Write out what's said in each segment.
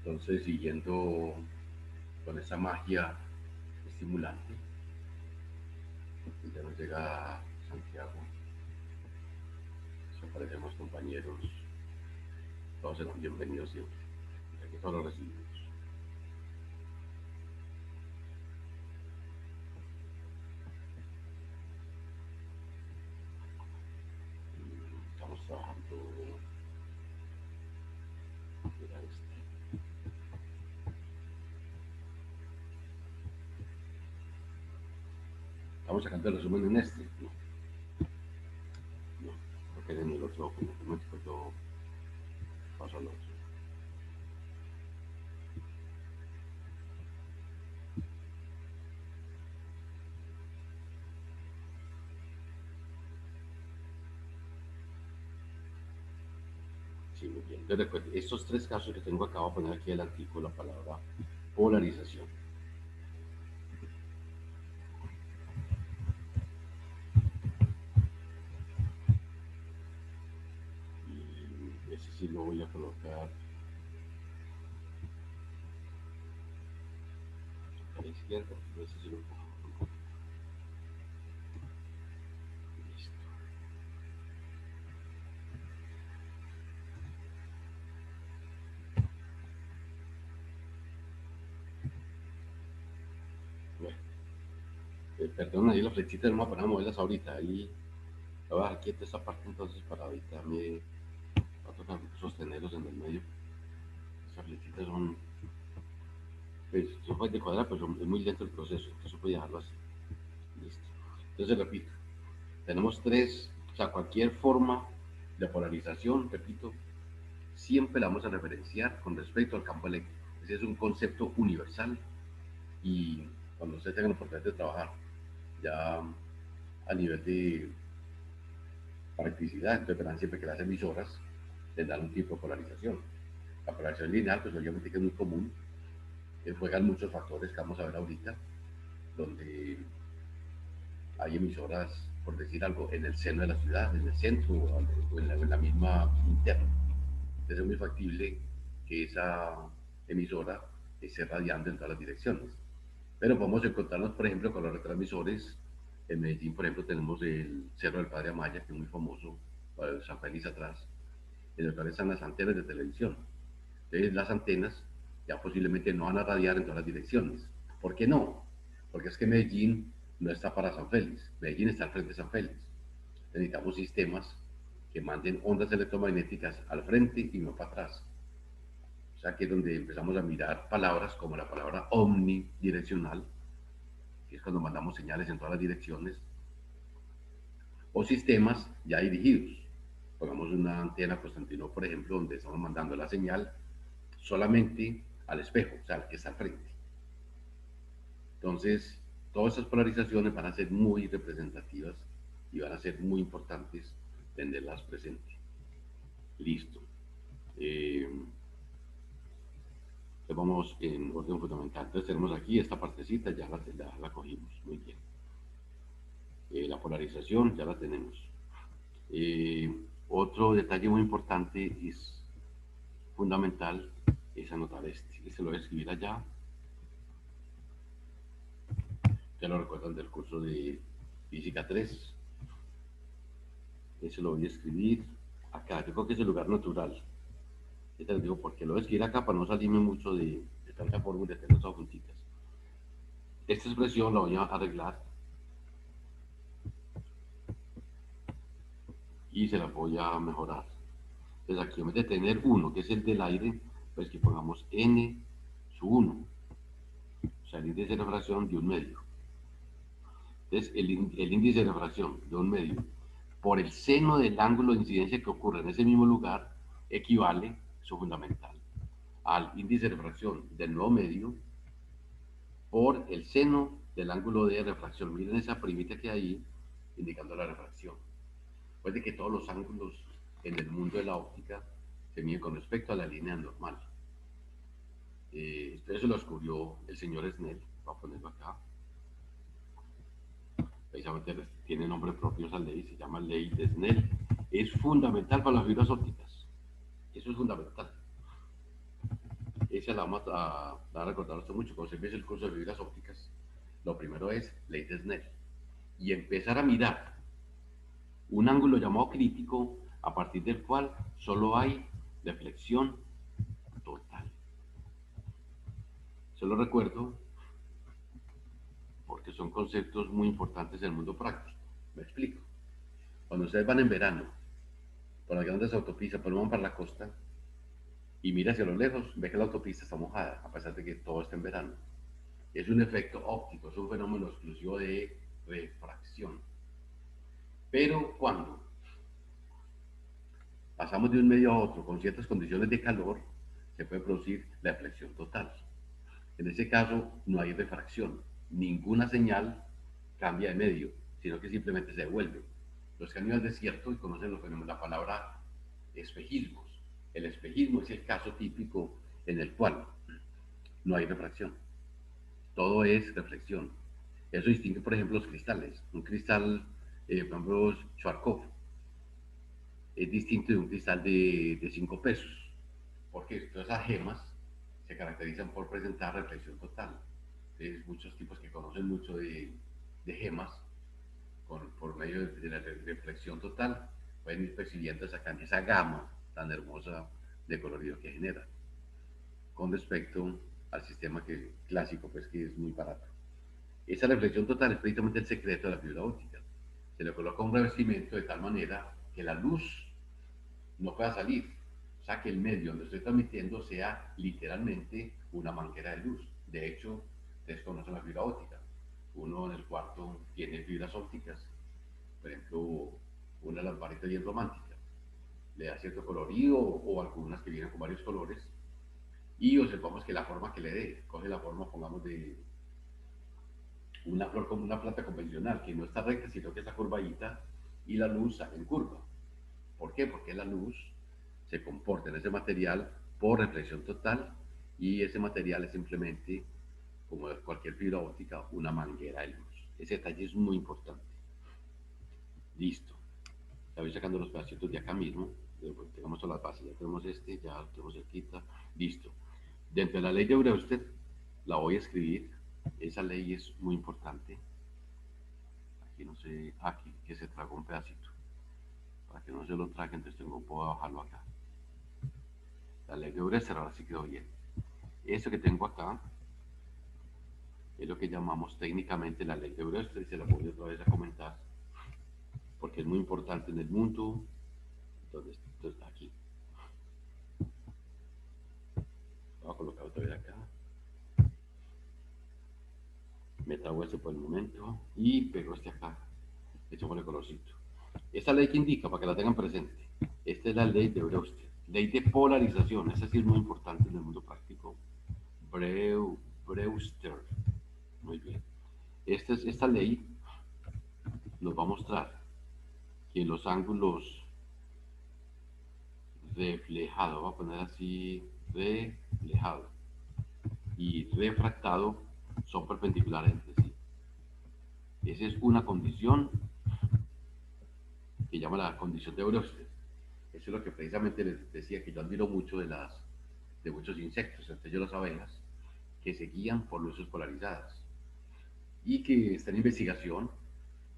Entonces, siguiendo con esa magia estimulante, ya nos llega Santiago, nos aparecen los compañeros, todos serán bienvenidos siempre, ya que todos los recibimos. Estamos trabajando, mira estamos sacando el resumen en este, no, porque en el otro documento yo paso al otro. Sí, muy bien. Entonces, recuerden, estos tres casos que tengo acá, voy a poner aquí el artículo, la palabra polarización. Y ese sí lo voy a colocar a la izquierda, ese sí lo pongo. Listo. Bueno, perdón, ahí las flechitas no me van a moverlas ahorita. Ahí voy a dejar quieta esta parte entonces para ahorita me va a tocar sostenerlos en el medio. Esas flechitas son, pues, son de cuadrar, pero es muy lento el proceso. Entonces voy a dejarlo así. Listo. Entonces repito, tenemos tres, o sea, cualquier forma de polarización, repito, siempre la vamos a referenciar con respecto al campo eléctrico. Ese es un concepto universal y cuando ustedes tengan la oportunidad de trabajar ya a nivel de practicidad, entonces verán siempre que las emisoras les dan un tipo de polarización. La polarización lineal, pues obviamente que es muy común, juegan muchos factores que vamos a ver ahorita, donde hay emisoras, por decir algo, en el seno de la ciudad, en el centro o en la misma interna. Entonces es muy factible que esa emisora esté radiando en todas las direcciones. Pero podemos encontrarnos, por ejemplo, con los retransmisores. En Medellín, por ejemplo, tenemos el Cerro del Padre Amaya, que es muy famoso, San Félix atrás, en el cual están las antenas de televisión. Entonces, las antenas ya posiblemente no van a radiar en todas las direcciones. ¿Por qué no? Porque es que Medellín no está para San Félix, Medellín está al frente de San Félix. Necesitamos sistemas que manden ondas electromagnéticas al frente y no para atrás. O sea, que es donde empezamos a mirar palabras como la palabra omnidireccional, que es cuando mandamos señales en todas las direcciones, o sistemas ya dirigidos. Pongamos una antena Constantino, por ejemplo, donde estamos mandando la señal solamente al espejo, o sea, al que está al frente. Entonces, todas esas polarizaciones van a ser muy representativas y van a ser muy importantes tenerlas presentes. Listo. Eh, vamos en orden fundamental. Entonces tenemos aquí esta partecita, ya la cogimos. Muy bien. La polarización ya la tenemos. Otro detalle muy importante es fundamental es anotar este. Este lo voy a escribir allá. Ya lo recuerdan del curso de Física 3. Ese lo voy a escribir acá. Yo creo que es el lugar natural. Este les digo porque lo voy a escribir acá para no salirme mucho de tanta fórmula de tener todas juntitas. Esta expresión la voy a arreglar y se la voy a mejorar. Entonces aquí en vez de tener 1, que es el del aire, pues que pongamos n sub 1, o sea, el índice de refracción de un medio. Entonces el índice de refracción de un medio por el seno del ángulo de incidencia que ocurre en ese mismo lugar equivale, eso fundamental, al índice de refracción del nuevo medio por el seno del ángulo de refracción. Miren esa primita que hay ahí indicando la refracción. Puede que todos los ángulos en el mundo de la óptica se miden con respecto a la línea normal. Eso lo descubrió el señor Snell, voy a ponerlo acá. Precisamente tiene nombre propio esa ley, se llama ley de Snell. Es fundamental para las fibras ópticas. Eso es fundamental. referencia la va a recordar usted mucho. Cuando se empieza el curso de fibras ópticas, lo primero es ley de Snell y empezar a mirar un ángulo llamado crítico a partir del cual solo hay deflexión total. Se lo recuerdo porque son conceptos muy importantes en el mundo práctico. Me explico. Cuando ustedes van en verano por las grandes autopistas, por van para la costa y mira hacia lo lejos, ve que la autopista está mojada, a pesar de que todo está en verano. Es un efecto óptico, es un fenómeno exclusivo de refracción. Pero cuando pasamos de un medio a otro con ciertas condiciones de calor, se puede producir la deflexión total. En ese caso no hay refracción, ninguna señal cambia de medio, sino que simplemente se devuelve. Los que han ido al desierto y conocen la palabra espejismos. El espejismo es el caso típico en el cual no hay refracción, todo es reflexión. Eso distingue, por ejemplo, los cristales. Un cristal, por ejemplo, Schwarzkopf, es distinto de un cristal de 5 pesos, porque todas esas gemas se caracterizan por presentar reflexión total. Entonces, muchos tipos que conocen mucho de gemas, por medio de la reflexión total, pueden ir percibiendo esa gama tan hermosa de colorido que genera, con respecto al sistema clásico, pues que es muy barato. Esa reflexión total es precisamente el secreto de la fibra óptica. Se le coloca un revestimiento de tal manera que la luz no pueda salir. O sea, que el medio donde estoy transmitiendo sea literalmente una manguera de luz. De hecho, ustedes conocen la fibra óptica. Uno en el cuarto tiene fibras ópticas, por ejemplo, una lamparita bien romántica. Le da cierto colorido o algunas que vienen con varios colores y observamos que la forma que le dé, coge la forma, pongamos, de una flor como una planta convencional, que no está recta, sino que está curvadita y la luz sale en curva. ¿Por qué? Porque la luz se comporta en ese material por reflexión total y ese material es simplemente, como cualquier fibra óptica, una manguera de luz. Ese detalle es muy importante. Listo. Ya voy sacando los pedacitos de acá mismo. Tengamos todas las bases. Ya tenemos este, ya lo tenemos cerquita. Listo. Dentro de la ley de Brewster, la voy a escribir. Esa ley es muy importante. Aquí no sé, aquí que se tragó un pedacito. Para que no se lo trague, entonces puedo bajarlo acá. La ley de Brewster ahora sí quedó bien. Esto que tengo acá es lo que llamamos técnicamente la ley de Brewster y se la voy otra vez a comentar porque es muy importante en el mundo. Entonces aquí. Voy a colocar otra vez acá. Me trago este por el momento y pego este acá. Hecho con el colorcito. Esta ley que indica, para que la tengan presente, esta es la ley de Brewster. Ley de polarización, esta sí es muy importante en el mundo práctico. Brewster. Muy bien. Esta ley nos va a mostrar que los ángulos reflejados, voy a poner así, reflejado y refractado son perpendiculares entre sí. Esa es una condición que llama la condición de Brewster. Eso es lo que precisamente les decía que yo admiro mucho de muchos insectos, entre ellos las abejas, que se guían por luces polarizadas y que está en investigación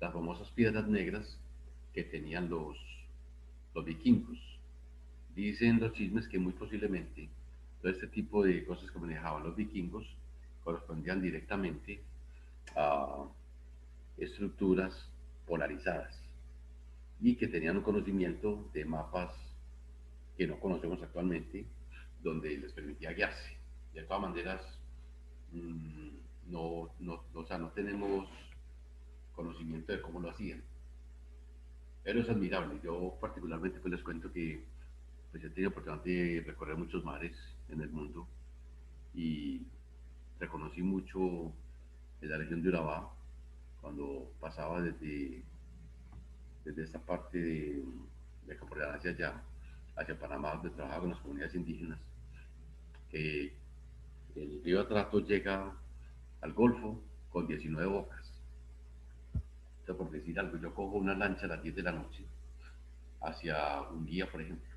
las famosas piedras negras que tenían los vikingos. Dicen los chismes que muy posiblemente todo este tipo de cosas que manejaban los vikingos correspondían directamente a estructuras polarizadas y que tenían un conocimiento de mapas que no conocemos actualmente, donde les permitía guiarse. De todas maneras, o sea, no tenemos conocimiento de cómo lo hacían, pero es admirable. Yo particularmente pues les cuento que pues, he tenido oportunidad de recorrer muchos mares en el mundo y reconocí mucho en la región de Urabá cuando pasaba desde esta parte de Caporal hacia allá, hacia Panamá, donde trabajaba con las comunidades indígenas, que el río Atrato llega al Golfo con 19 bocas. O sea, por decir algo, yo cojo una lancha a las 10 de la noche hacia un guía, por ejemplo,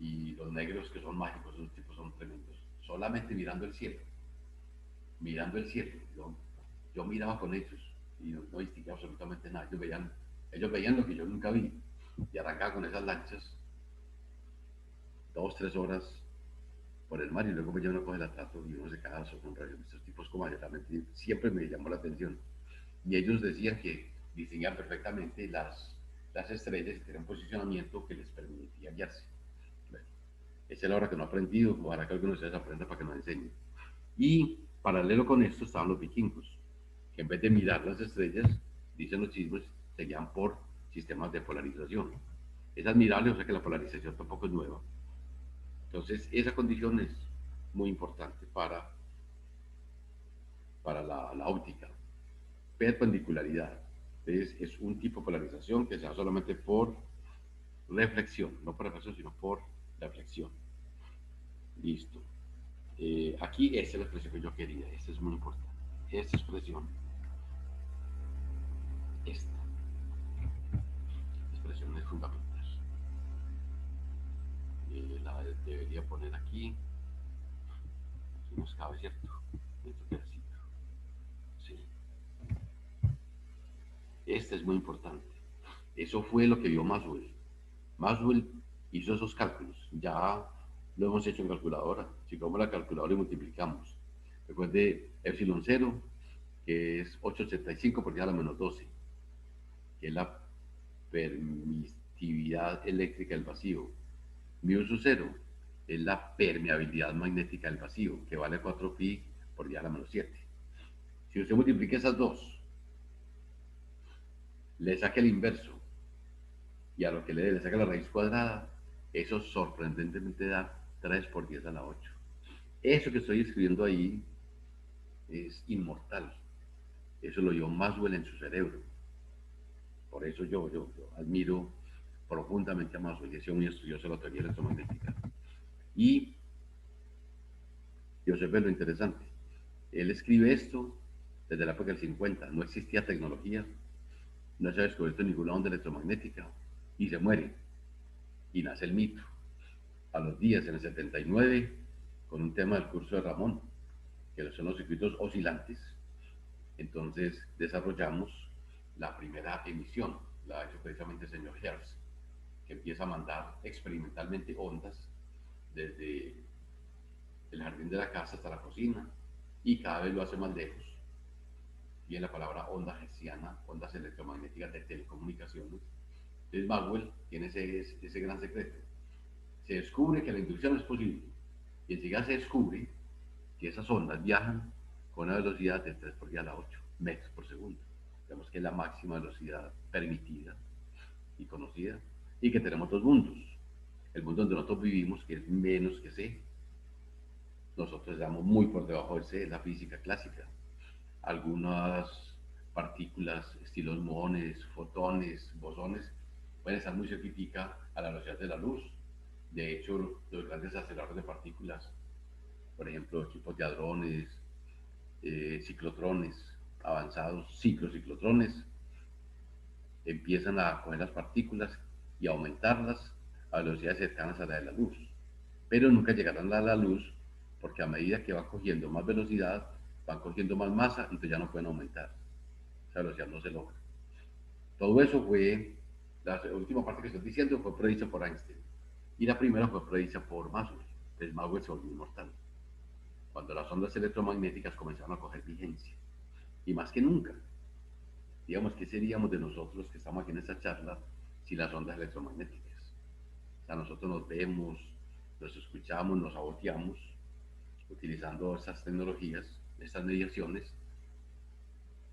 Y los negros que son mágicos, esos tipos son tremendos. Solamente mirando el cielo. Yo miraba con ellos y no distinguía absolutamente nada. Ellos veían lo que yo nunca vi. Y arrancaba con esas lanchas 2, 3 horas por el mar y luego ya uno coge la trato y uno se queda sonrojo. Estos tipos como realmente siempre me llamó la atención. Y ellos decían que distinguían perfectamente las estrellas y tenían un posicionamiento que les permitía guiarse. Bueno, esa es la hora que no he aprendido, ojalá que algunos de ustedes aprendan para que nos enseñen. Y paralelo con esto estaban los vikingos, que en vez de mirar las estrellas, dicen los chismes, seguían por sistemas de polarización. Es admirable, o sea que la polarización tampoco es nueva. Entonces, esa condición es muy importante para la óptica. Perpendicularidad. Entonces, es un tipo de polarización que se da solamente por reflexión, no por reflexión, sino por reflexión. Listo. Aquí esta es la expresión que yo quería, esta es muy importante. Esta esta expresión es fundamental. La debería poner aquí, aquí nos cabe, ¿cierto? Este pedacito. Sí. Esta es muy importante. Eso fue lo que vio Maxwell. Maxwell hizo esos cálculos. Ya lo hemos hecho en calculadora. Si cogemos la calculadora y multiplicamos. Recuerde epsilon 0, que es 885 por 10 a la menos 12, que es la permitividad eléctrica del vacío. Mu sub 0 es la permeabilidad magnética del vacío, que vale 4pi por 10 a la menos 7. Si usted multiplica esas dos, le saca el inverso y a lo que le saca la raíz cuadrada, eso sorprendentemente da 3 por 10 a la 8. Eso que estoy escribiendo ahí es inmortal. Eso lo llevó Maxwell en su cerebro. Por eso yo admiro profundamente a Maxwell, y he sido muy estudioso de la teoría electromagnética. Y observe lo interesante. Él escribe esto desde la época del 50. No existía tecnología, no se ha descubierto ninguna onda electromagnética y se muere. Y nace el mito. A los días, en el 79, con un tema del curso de Ramón, que son los circuitos oscilantes. Entonces desarrollamos la primera emisión, la ha hecho precisamente el señor Hertz, que empieza a mandar experimentalmente ondas desde el jardín de la casa hasta la cocina y cada vez lo hace más lejos. Y en la palabra onda hertziana, ondas electromagnéticas de telecomunicaciones. Entonces Maxwell tiene ese gran secreto. Se descubre que la inducción es posible y enseguida se descubre que esas ondas viajan con una velocidad de 3 por 10 a la 8 metros por segundo. Digamos que es la máxima velocidad permitida y conocida, y que tenemos dos mundos. El mundo donde nosotros vivimos, que es menos que C, nosotros estamos muy por debajo de C, es la física clásica. Algunas partículas, estilos muones, fotones, bosones, pueden estar muy certificadas a la velocidad de la luz. De hecho, los grandes aceleradores de partículas, por ejemplo, equipos de hadrones, ciclotrones avanzados, ciclotrones, empiezan a coger las partículas y aumentarlas a velocidades cercanas a la de la luz. Pero nunca llegarán a la luz porque a medida que va cogiendo más velocidad, van cogiendo más masa y entonces ya no pueden aumentar. Esa velocidad no se logra. Todo eso fue, la última parte que estoy diciendo fue predicha por Einstein y la primera fue predicha por Maxwell. Entonces Maxwell se volvió inmortal cuando las ondas electromagnéticas comenzaron a coger vigencia. Y más que nunca, digamos, ¿qué seríamos de nosotros que estamos aquí en esta charla sin las ondas electromagnéticas? O sea, nosotros nos vemos, nos escuchamos, nos saboteamos utilizando estas tecnologías, estas mediaciones,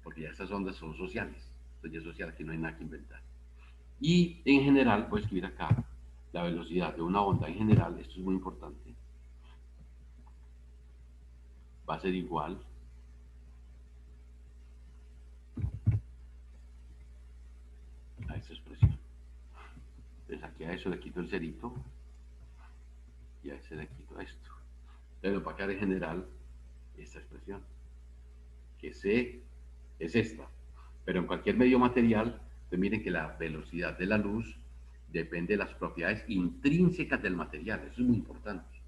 porque ya estas ondas son sociales. Entonces ya es social, aquí no hay nada que inventar. Y en general, voy a escribir acá la velocidad de una onda en general, esto es muy importante, va a ser igual a esta expresión. Entonces aquí a eso le quito el cerito y a ese le quito esto. Entonces va a quedar en general esta expresión, que C es esta. Pero en cualquier medio material, pues miren que la velocidad de la luz depende de las propiedades intrínsecas del material. Eso es muy importante.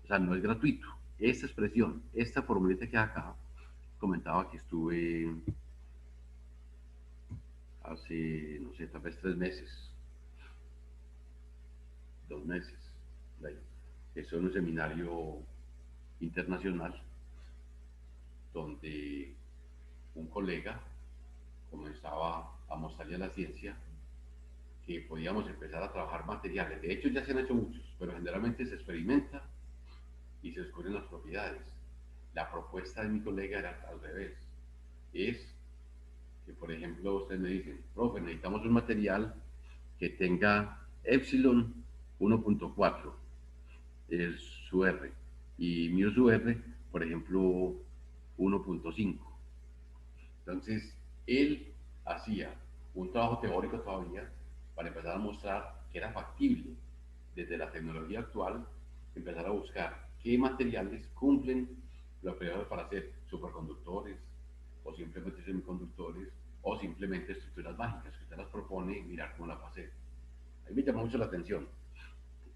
O sea, no es gratuito. Esta expresión, esta formulita que acá, comentaba que estuve hace, no sé, tal vez 3 meses, 2 meses, eso en un seminario internacional donde un colega comenzaba a mostrarle a la ciencia que podíamos empezar a trabajar materiales. De hecho, ya se han hecho muchos, pero generalmente se experimenta y se descubren las propiedades. La propuesta de mi colega era al revés. Es que, por ejemplo, ustedes me dicen, profe, necesitamos un material que tenga epsilon 1.4, es su R, y mu su R, por ejemplo, 1.5. Entonces, él hacía un trabajo teórico todavía para empezar a mostrar que era factible desde la tecnología actual empezar a buscar qué materiales cumplen los periodos para hacer superconductores o simplemente semiconductores o simplemente estructuras mágicas que usted las propone y mirar cómo las va a hacer. A mí me llamó mucho la atención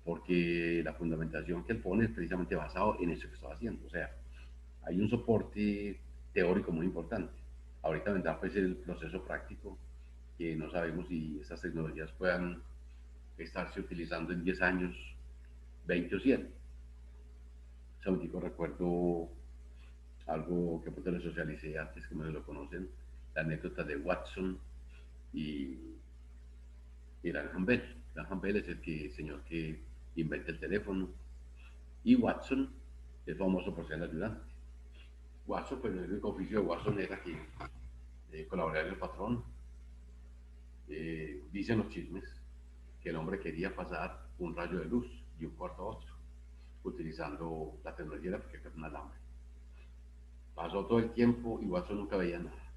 porque la fundamentación que él pone es precisamente basado en eso que estaba haciendo. O sea, hay un soporte teórico muy importante. Ahorita vendrá pues el proceso práctico, que no sabemos si estas tecnologías puedan estarse utilizando en 10 años, 20 o 100. Saúdico recuerdo algo que pues les socialicé antes, que me lo conocen, la anécdota de Watson y, y Graham Bell. Graham Bell es el señor que inventa el teléfono y Watson es famoso por ser el ayudante. Watson, pues el único oficio de Watson era que colaborar en el patrón. Dicen los chismes que el hombre quería pasar un rayo de luz de un cuarto a otro, utilizando la tecnología porque era un alambre. Pasó todo el tiempo y Watson nunca veía nada.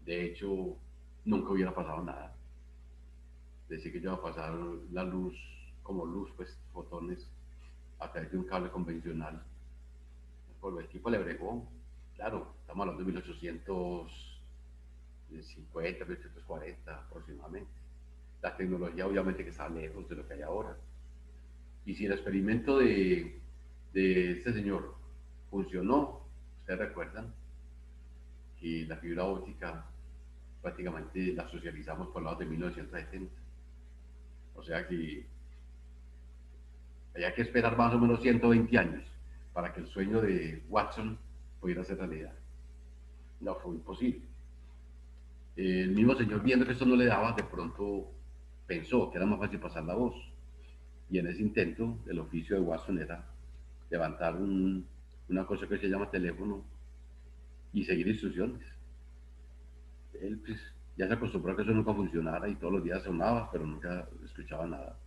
De hecho, nunca hubiera pasado nada. Decía que iba a pasar la luz, como luz, pues fotones, a través de un cable convencional. Por el equipo le bregó, claro, estamos hablando de 1850, 1840 aproximadamente. La tecnología obviamente que está lejos de lo que hay ahora. Y si el experimento de este señor funcionó, ustedes recuerdan que la fibra óptica prácticamente la socializamos por lados de 1970. O sea que había que esperar más o menos 120 años para que el sueño de Watson pudiera ser realidad. No, fue imposible. El mismo señor, viendo que esto no le daba, de pronto pensó que era más fácil pasar la voz. Y en ese intento, el oficio de Watson era levantar una cosa que se llama teléfono y seguir instrucciones. Él pues, ya se acostumbró a que eso nunca funcionara y todos los días sonaba, pero nunca escuchaba nada.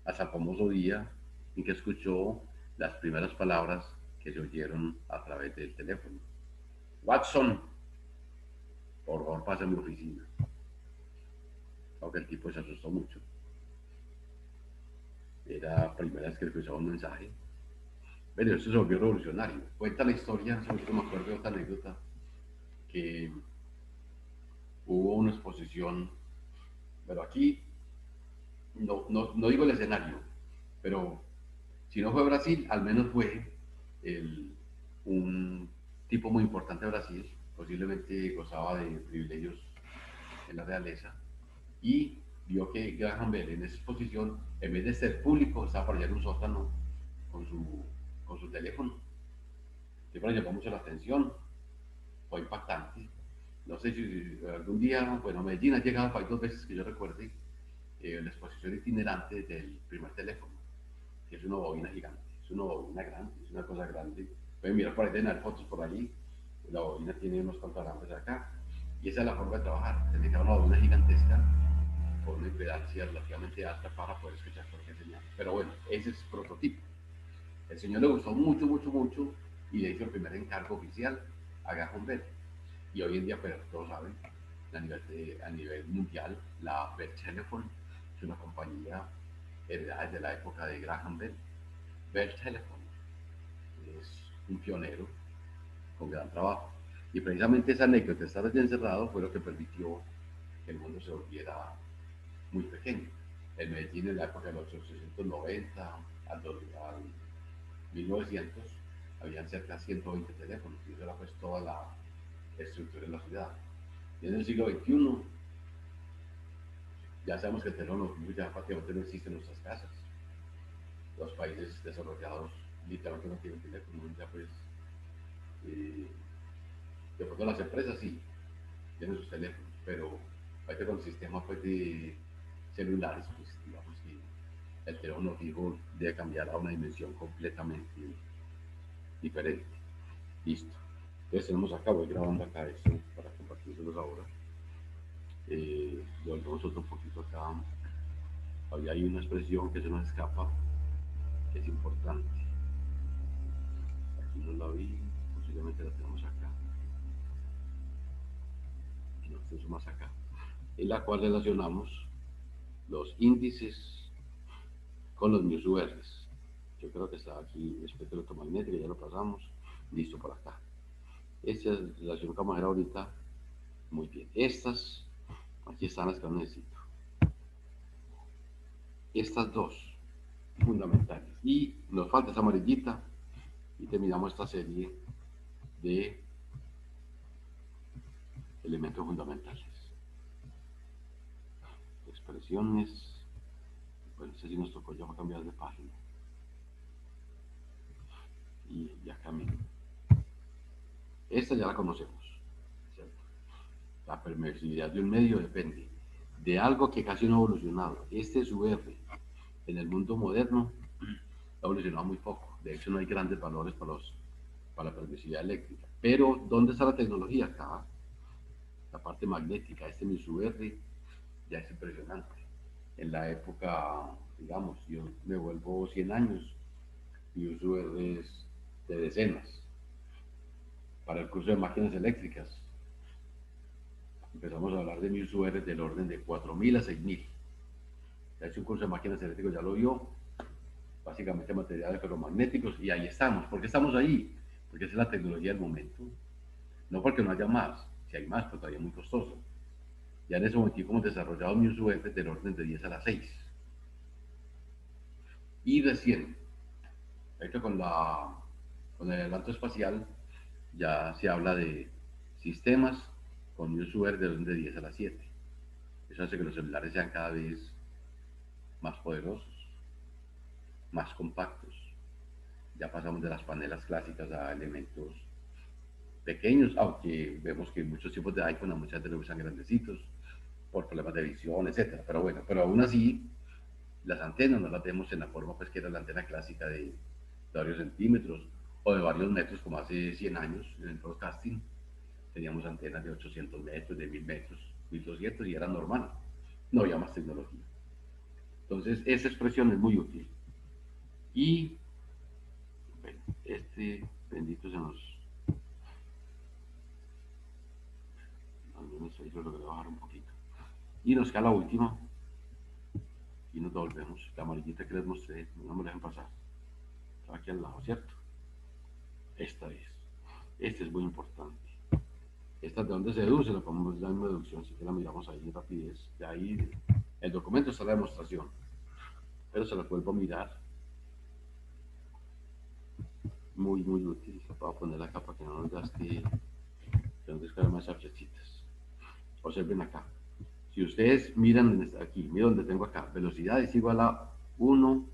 Hasta el famoso día en que escuchó las primeras palabras que se oyeron a través del teléfono. Watson, por favor pasa a mi oficina. Aunque el tipo se asustó mucho. Era la primera vez que escuchaba un mensaje. Pero eso se volvió revolucionario. Cuenta la historia, sobre todo me acuerdo de otra anécdota, que hubo una exposición, pero aquí no digo el escenario, pero si no fue Brasil, al menos fue el, un tipo muy importante de Brasil, posiblemente gozaba de privilegios en la realeza, y vio que Graham Bell en esa exposición, en vez de ser público, estaba por allá en un sótano con su teléfono. Siempre le llamó mucho la atención, fue impactante. No sé si algún día, bueno, Medellín ha llegado para 2 veces que yo recuerde, la exposición itinerante del primer teléfono, que es una bobina gigante, es una bobina grande, es una cosa grande. Pueden mirar por ahí, tener fotos por allí. La bobina tiene unos contralambres acá, y esa es la forma de trabajar. Se necesita una bobina gigantesca con una impedancia relativamente alta para poder escuchar cualquier señal. Pero bueno, ese es el prototipo. El señor le gustó mucho, mucho, mucho, y le hizo el primer encargo oficial a Graham Bell. Y hoy en día, pues todos saben, a nivel mundial, la Bell Telephone es una compañía heredada desde la época de Graham Bell. Bell Telephone es un pionero con gran trabajo. Y precisamente esa anécdota de estar allí encerrado fue lo que permitió que el mundo se volviera muy pequeño. En Medellín, en la época de los 890 al 1900, habían cerca de 120 teléfonos, y eso era pues toda la estructura de la ciudad. Y en el siglo XXI, ya sabemos que el teléfono ya prácticamente no existe en nuestras casas. Los países desarrollados literalmente no tienen teléfono, ya pues, eh, de pronto las empresas sí, tienen sus teléfonos, pero hay que con el sistema pues, de celulares, pues digamos que el teléfono fijo debe cambiar a una dimensión completamente diferente. Listo. Entonces tenemos acá, voy grabando acá esto para compartirlos ahora. Volvemos otro poquito acá. Había hay una expresión que se nos escapa, que es importante. Aquí no la vi, posiblemente la tenemos acá. Y no tenemos más acá. En la cual relacionamos los índices con los MUSURs. Yo creo que está aquí el espectro electromagnético, ya lo pasamos. Listo por acá. Esta relación que vamos a ver ahorita, muy bien. Estas, aquí están las que necesito. Estas dos fundamentales. Y nos falta esa amarillita y terminamos esta serie de elementos fundamentales. Expresiones. Bueno, ese sí nos tocó ya cambiar de página. Y acá mismo. Esta ya la conocemos, ¿cierto? La permisividad de un medio depende de algo que casi no ha evolucionado. Este es UR. En el mundo moderno ha evolucionado muy poco. De hecho, no hay grandes valores para la permisividad eléctrica. Pero, ¿dónde está la tecnología? Acá, la parte magnética. Este MISUR ya es impresionante. En la época, digamos, yo me vuelvo 100 años y uso es de decenas. Para el curso de máquinas eléctricas, empezamos a hablar de MISUR del orden de 4.000 a 6.000. Ya hecho un curso de máquinas eléctricas, ya lo vio, básicamente materiales ferromagnéticos, y ahí estamos. ¿Por qué estamos ahí? Porque esa es la tecnología del momento. No porque no haya más, si hay más, pero todavía es muy costoso. Ya en ese momento hemos desarrollado MISUR del orden de 10 a la 6. Y recién, esto con el adelanto espacial, ya se habla de sistemas con MISUR del orden de 10 a la 7. Eso hace que los celulares sean cada vez más poderosos, más compactos. Ya pasamos de las panelas clásicas a elementos pequeños, aunque vemos que muchos tipos de iPhone a muchas veces lo usan grandecitos por problemas de visión, etcétera. Pero bueno, pero aún así, las antenas no las vemos en la forma pues que era la antena clásica de varios centímetros o de varios metros, como hace 100 años en el broadcasting. Teníamos antenas de 800 metros, de 1000 metros, 1200 y era normal. No había más tecnología. Entonces, esa expresión es muy útil. Y bueno, este bendito se nos... Al menos ahí lo logré bajar un poquito. Y nos queda la última. Y nos devolvemos. La amarillita que les mostré, no me la dejen pasar. Está aquí al lado, ¿cierto? Esta es. Esta es muy importante. Esta de dónde se deduce, la podemos dar una deducción, si que la miramos ahí en rapidez. De ahí el documento está la demostración. Pero se la vuelvo a mirar. Muy, muy útil. Voy a poner acá para que no nos gaste, que no descargue más flechitas. Observen acá. Si ustedes miran aquí, miren donde tengo acá, velocidad es igual a 1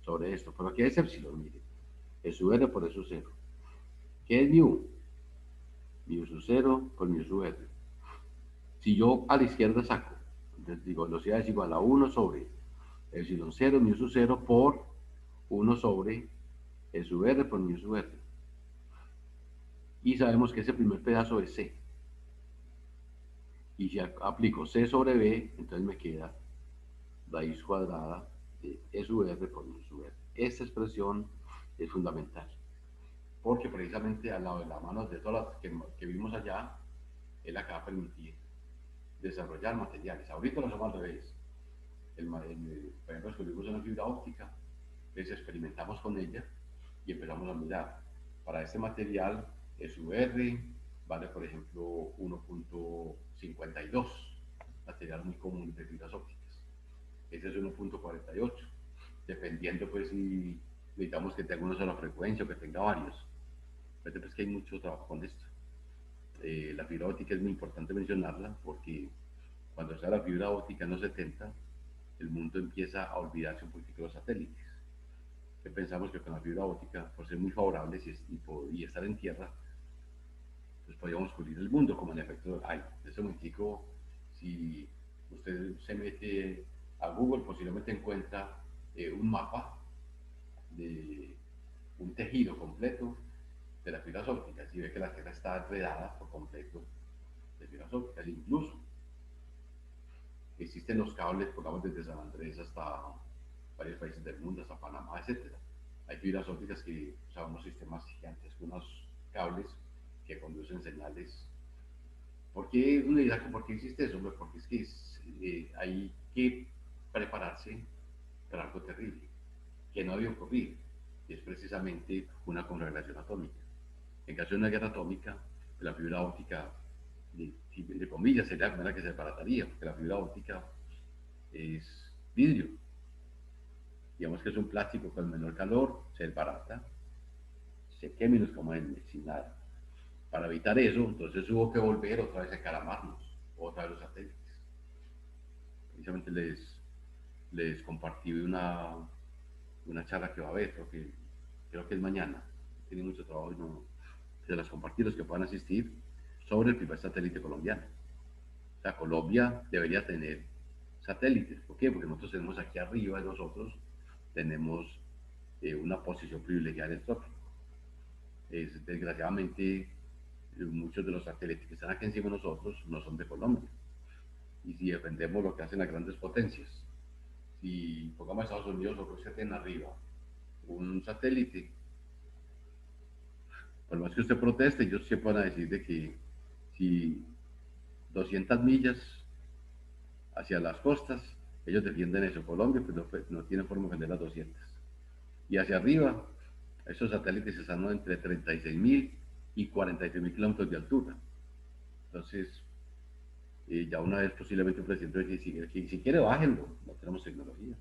sobre esto, pero aquí es epsilon, miren, es su r por eso 0. ¿Qué es mu? Mu sub 0 por mu sub r. Si yo a la izquierda saco, entonces digo, velocidad es igual a 1 sobre epsilon 0, mu sub 0 por 1 sobre el sub r por mu sub r. Y sabemos que ese primer pedazo es c. Y si aplico c sobre b, entonces me queda raíz cuadrada de E sub r por mu sub r. Esta expresión es fundamental, porque precisamente al lado de la mano de todas las que vimos allá, es la que va a permitir desarrollar materiales. Ahorita lo hacemos al revés. Por ejemplo, escogimos una fibra óptica, entonces experimentamos con ella y empezamos a mirar. Para este material, E sub r vale, por ejemplo, 1.52, material muy común de fibras ópticas. ese es 1.48, dependiendo pues si necesitamos que tenga una sola frecuencia o que tenga varios. Fíjate pues que hay mucho trabajo con esto. La fibra óptica es muy importante mencionarla porque cuando está la fibra óptica en los 70, el mundo empieza a olvidarse un poquito de los satélites. Que pensamos que con la fibra óptica, por ser muy favorables y estar en tierra, pues podríamos cubrir el mundo, como en efecto hay. En ese momentico, si usted se mete a Google, posiblemente encuentra un mapa de un tejido completo de las fibras ópticas y ve que la Tierra está enredada por completo de fibras ópticas. Incluso existen los cables, pongamos desde San Andrés hasta varios países del mundo, hasta Panamá, etcétera. Hay fibras ópticas que, o sea, unos sistemas gigantes, unos cables que conducen señales. ¿Por qué uno dirá que por qué existe eso? Porque es que hay que prepararse para algo terrible, que no había ocurrido, y es precisamente una conflagración atómica. En caso de una guerra atómica, la fibra óptica, de comillas, sería la primera que se desbarataría, porque la fibra óptica es vidrio. Digamos que es un plástico con menor calor, se desbarata, se quema y nos come sin nada. Para evitar eso, entonces hubo que volver otra vez a encaramarnos, otra vez los satélites. Precisamente les compartí una charla que va a haber, creo que es mañana. Tiene mucho trabajo y no se las compartí los que puedan asistir sobre el primer satélite colombiano. O sea, Colombia debería tener satélites. ¿Por qué? Porque nosotros tenemos aquí arriba de nosotros, tenemos una posición privilegiada en el trópico. Desgraciadamente, muchos de los satélites que están aquí encima de nosotros no son de Colombia. Y si defendemos lo que hacen las grandes potencias, si pongamos a Estados Unidos o Rusia tienen arriba un satélite, por más que usted proteste, ellos siempre van a decir de que si 200 millas hacia las costas, ellos defienden eso. Colombia pues no tiene forma de defender las 200. Y hacia arriba, esos satélites están entre 36.000 y 43.000 kilómetros de altura. Entonces, ya una vez posiblemente un presidente dice, si quiere bájenlo, no tenemos tecnología.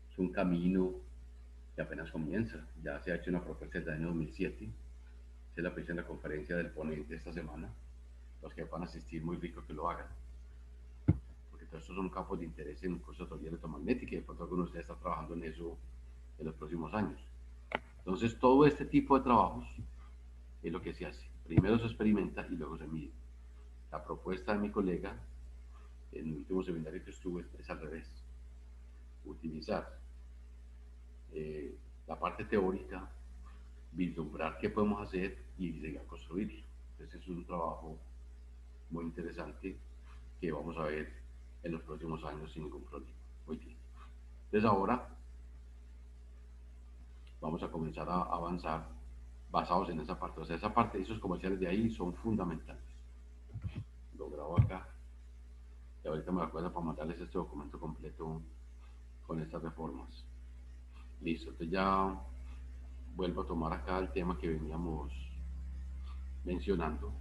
Es un camino que apenas comienza. Ya se ha hecho una propuesta desde el año 2007. Se la fecha en la conferencia del ponente esta semana. Los que van a asistir, muy rico que lo hagan. Porque todos estos son campos de interés en cosas de teoría electromagnética y de pronto algunos de ustedes están trabajando en eso en los próximos años. Entonces, todo este tipo de trabajos es lo que se hace. Primero se experimenta y luego se mide. La propuesta de mi colega en el último seminario que estuve es al revés. Utilizar la parte teórica, vislumbrar qué podemos hacer y llegar a construirlo. Entonces es un trabajo muy interesante que vamos a ver en los próximos años sin ningún problema. Muy bien. Entonces ahora vamos a comenzar a avanzar basados en esa parte. O sea, esa parte, esos comerciales de ahí son fundamentales. Lo grabo acá y ahorita me acuerdo para mandarles este documento completo con estas reformas. Listo, entonces ya vuelvo a tomar acá el tema que veníamos mencionando.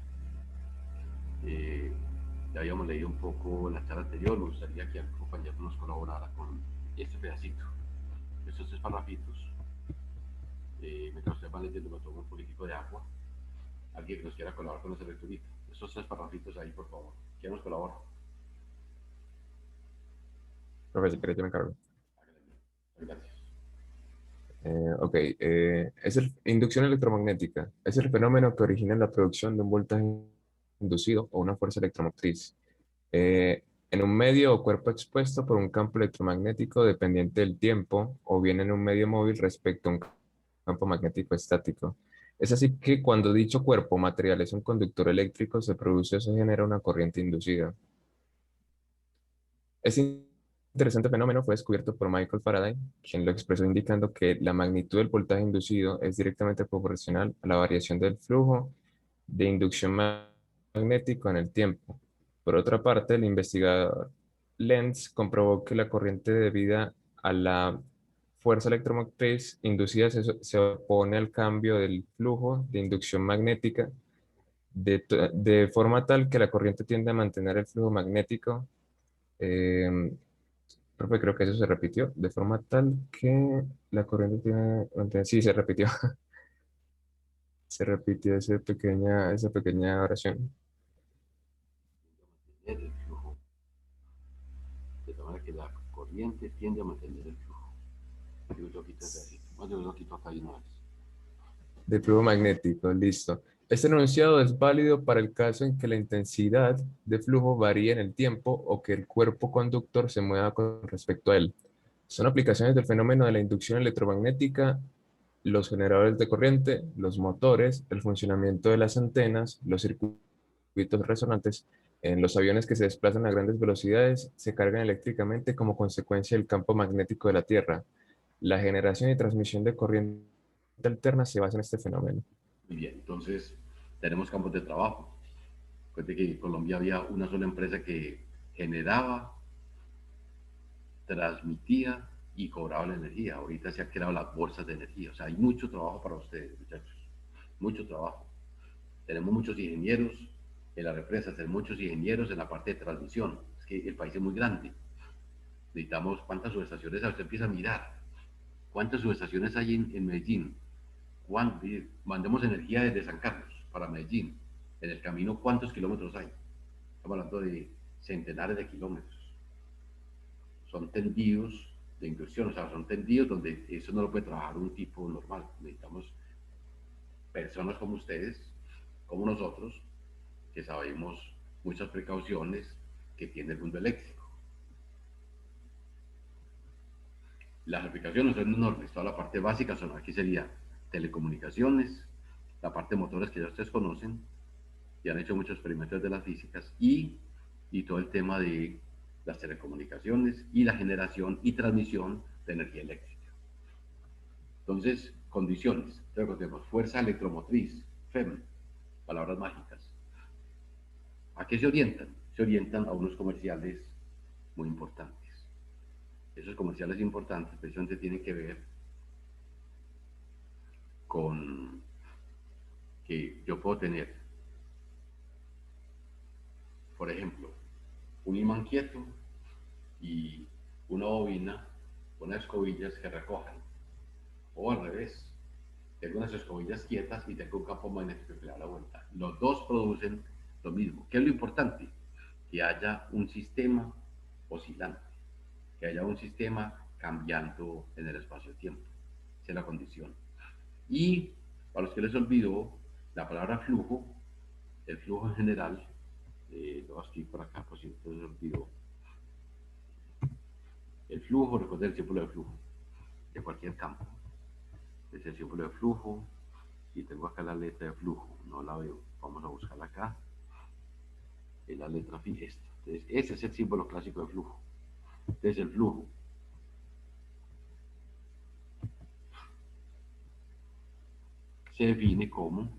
Eh, ya habíamos leído un poco la charla anterior, me gustaría que el compañero nos colaborara con este pedacito, estos tres parrafitos. Mientras ustedes van leyendo, me tomo un poquitico de agua. Alguien que nos quiera colaborar con esa lecturita. Estos tres parrafitos ahí, por favor. ¿Quién nos colabora? Profe, si querés, yo me encargo. Gracias. Ok, inducción electromagnética. Es el fenómeno que origina la producción de un voltaje inducido o una fuerza electromotriz en un medio o cuerpo expuesto por un campo electromagnético dependiente del tiempo o bien en un medio móvil respecto a un campo magnético estático. Es así que cuando dicho cuerpo o material es un conductor eléctrico, se produce o se genera una corriente inducida. Este interesante fenómeno fue descubierto por Michael Faraday, quien lo expresó indicando que la magnitud del voltaje inducido es directamente proporcional a la variación del flujo de inducción magnético en el tiempo. Por otra parte, el investigador Lenz comprobó que la corriente debida a la fuerza electromotriz inducida se opone al cambio del flujo de inducción magnética de forma tal que la corriente tiende a mantener el flujo magnético eh, Profe, creo que eso se repitió de forma tal que la corriente tiene. Sí, se repitió. Se repitió esa pequeña oración. Mantener el flujo, de tal manera que la corriente tiende a mantener el flujo. Yo quito ese pedacito. Más yo lo quito acá y una vez. De flujo magnético, listo. Este enunciado es válido para el caso en que la intensidad de flujo varíe en el tiempo o que el cuerpo conductor se mueva con respecto a él. Son aplicaciones del fenómeno de la inducción electromagnética, los generadores de corriente, los motores, el funcionamiento de las antenas, los circuitos resonantes. En los aviones que se desplazan a grandes velocidades se cargan eléctricamente como consecuencia del campo magnético de la Tierra. La generación y transmisión de corriente alterna se basa en este fenómeno. Muy bien, entonces tenemos campos de trabajo. Cuente que en Colombia había una sola empresa que generaba, transmitía y cobraba la energía. Ahorita se han creado las bolsas de energía. O sea, hay mucho trabajo para ustedes, muchachos. Mucho trabajo. Tenemos muchos ingenieros en las represas, tenemos muchos ingenieros en la parte de transmisión. Es que el país es muy grande. Necesitamos cuántas subestaciones, usted empieza a mirar. ¿Cuántas subestaciones hay en Medellín? Mandemos energía desde San Carlos para Medellín. En el camino, ¿cuántos kilómetros hay? Estamos hablando de centenares de kilómetros. Son tendidos de inclusión, o sea, son tendidos donde eso no lo puede trabajar un tipo normal. Necesitamos personas como ustedes, como nosotros, que sabemos muchas precauciones que tiene el mundo eléctrico. Las aplicaciones son enormes, toda la parte básica son, aquí sería telecomunicaciones, la parte de motores que ya ustedes conocen, y han hecho muchos experimentos de las físicas, y todo el tema de las telecomunicaciones y la generación y transmisión de energía eléctrica. Entonces, condiciones. Luego tenemos fuerza electromotriz, FEM, palabras mágicas. ¿A qué se orientan? Se orientan a unos comerciales muy importantes. Esos comerciales importantes precisamente tienen que ver con que yo puedo tener, por ejemplo, un imán quieto y una bobina, unas escobillas que recojan. O al revés, tengo unas escobillas quietas y tengo un campo magnético que le da la vuelta. Los dos producen lo mismo. ¿Qué es lo importante? Que haya un sistema oscilante, que haya un sistema cambiando en el espacio-tiempo. Esa es la condición. Y para los que les olvidó, la palabra flujo, el flujo en general, lo aquí por acá, por si les olvidó. El flujo, recuerden el símbolo de flujo de cualquier campo. Es el símbolo de flujo y tengo acá la letra de flujo, no la veo. Vamos a buscarla acá. Es la letra phi, esta. Entonces, ese es el símbolo clásico de flujo. Entonces, el flujo se define como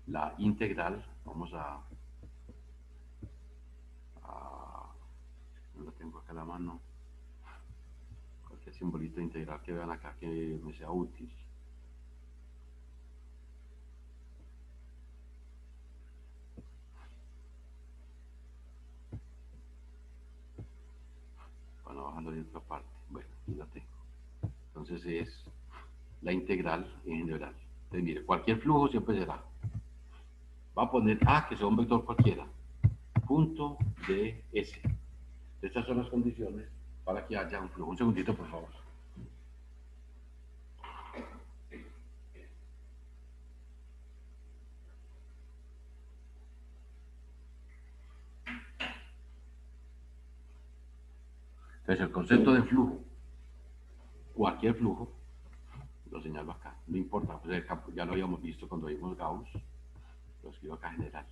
la integral. Vamos no la tengo acá a la mano. Cualquier simbolito integral que vean acá que me sea útil. Bueno, bajando de otra parte. Bueno, aquí la tengo. Entonces es la integral en general. Entonces, mire, cualquier flujo siempre será. Va a poner A, que sea un vector cualquiera. Punto ds. Estas son las condiciones para que haya un flujo. Un segundito, por favor. Entonces, el concepto de flujo, cualquier flujo, lo señalo acá, no importa, pues el campo, ya lo habíamos visto cuando vimos Gauss, lo escribo acá general.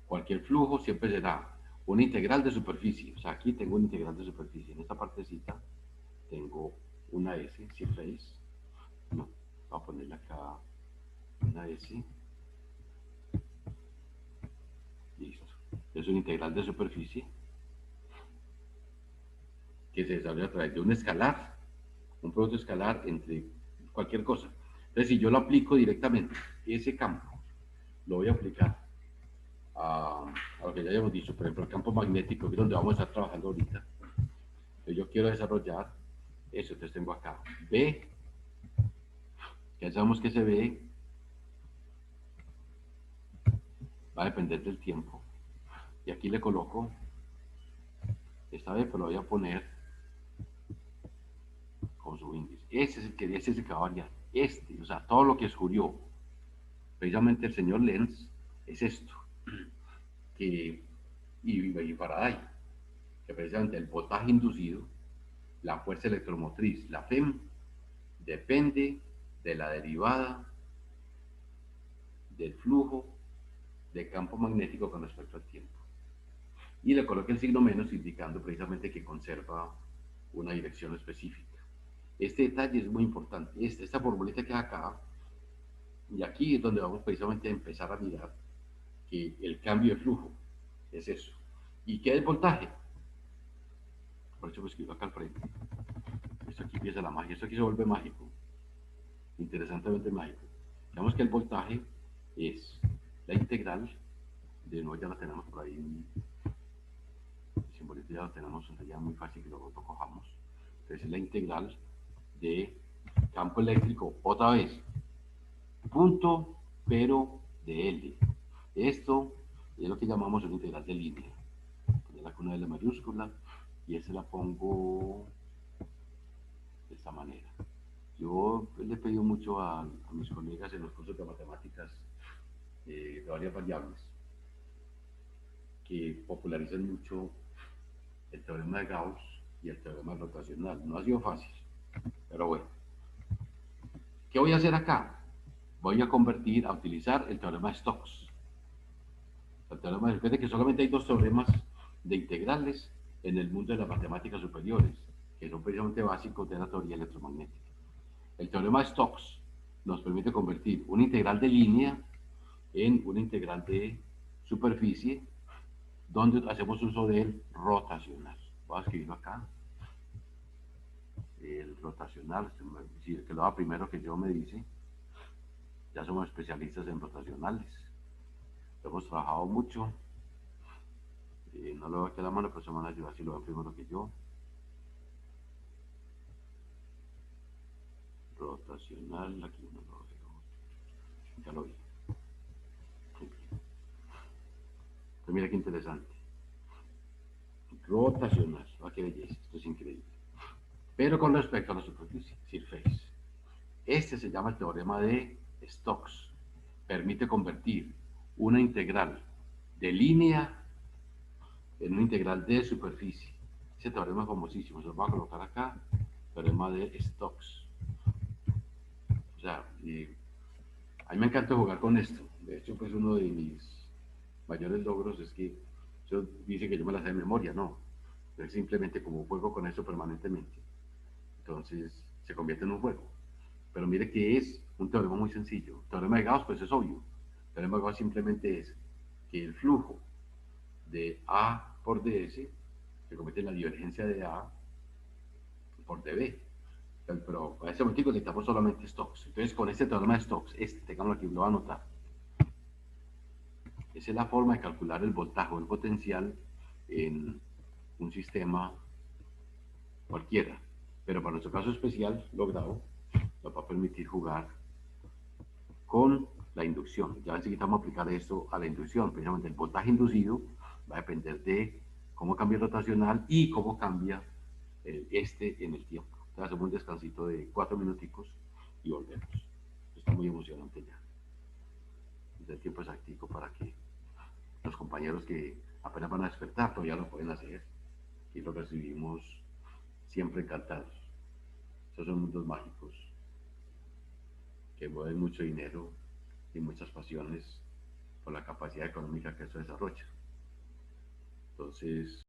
Cualquier flujo siempre será una integral de superficie, o sea, aquí tengo una integral de superficie, en esta partecita tengo una S, surface, no, voy a ponerle acá una S, listo, es una integral de superficie que se desarrolla a través de un escalar, un producto escalar entre cualquier cosa. Entonces, si yo lo aplico directamente, ese campo, lo voy a aplicar a lo que ya habíamos dicho, por ejemplo, el campo magnético, que es donde vamos a estar trabajando ahorita. Entonces yo quiero desarrollar eso, entonces tengo acá B, ya sabemos que ese B va a depender del tiempo, y aquí le coloco esta B, pero lo voy a poner con su índice. Ese es el que va a variar. O sea, todo lo que descubrió precisamente el señor Lenz es esto, que, y Faraday, que precisamente el voltaje inducido, la fuerza electromotriz, la FEM, depende de la derivada del flujo de campo magnético con respecto al tiempo. Y le coloqué el signo menos indicando precisamente que conserva una dirección específica. Este detalle es muy importante. Esta formulita que acá, y aquí es donde vamos precisamente a empezar a mirar que el cambio de flujo es eso. ¿Y qué es el voltaje? Por eso lo escribo acá al frente. Esto aquí empieza la magia, esto aquí se vuelve mágico, interesantemente mágico. Digamos que el voltaje es la integral de, no, ya la tenemos por ahí, el simbolito ya lo tenemos, ya muy fácil que lo cojamos. Entonces es la integral de campo eléctrico, otra vez, punto, pero de L. Esto es lo que llamamos una integral de línea. Ponerla con una L mayúscula y esa la pongo de esta manera. Yo le he pedido mucho a mis colegas en los cursos de matemáticas de varias variables que popularicen mucho el teorema de Gauss y el teorema rotacional. No ha sido fácil, pero bueno. ¿Qué voy a hacer acá? Voy a convertir, a utilizar el teorema de Stokes. El teorema, recuerde que solamente hay dos teoremas de integrales en el mundo de las matemáticas superiores, que son precisamente básicos de la teoría electromagnética. El teorema de Stokes nos permite convertir una integral de línea en una integral de superficie, donde hacemos uso del rotacional. Voy a escribirlo acá. El rotacional, si el que lo haga primero que yo me dice, ya somos especialistas en rotacionales. Lo hemos trabajado mucho. No lo veo aquí a la mano, pero se van a ayudar si lo ven primero que yo. Rotacional, aquí no lo veo. Ya lo vi. Entonces, mira qué interesante. Rotacional. Ah, qué belleza, esto es increíble. Pero con respecto a la superficie, surface. Este se llama el teorema de Stokes. Permite convertir una integral de línea en una integral de superficie. Ese teorema es famosísimo, se lo voy a colocar acá, teorema de Stokes. O sea, a mí me encanta jugar con esto. De hecho, pues uno de mis mayores logros es que yo dice que yo me la sé de memoria, no. Es simplemente como juego con eso permanentemente. Entonces se convierte en un juego. Pero mire que es un teorema muy sencillo. El teorema de Gauss, pues es obvio. El teorema de Gauss simplemente es que el flujo de A por ds se convierte en la divergencia de A por dB. Pero a ese momento necesitamos solamente Stokes. Entonces, con este teorema de Stokes, tengámoslo aquí, lo voy a anotar. Esa es la forma de calcular el voltaje o el potencial en un sistema cualquiera. Pero para nuestro caso especial, logrado, nos va a permitir jugar con la inducción. Ya enseguida vamos a aplicar esto a la inducción. Precisamente el voltaje inducido va a depender de cómo cambia el rotacional y cómo cambia en el tiempo. Entonces hacemos un descansito de 4 minuticos y volvemos. Está muy emocionante ya. El tiempo exactico para que los compañeros que apenas van a despertar todavía lo pueden hacer y lo recibimos siempre encantados. Esos son mundos mágicos que mueven mucho dinero y muchas pasiones por la capacidad económica que eso desarrolla. Entonces,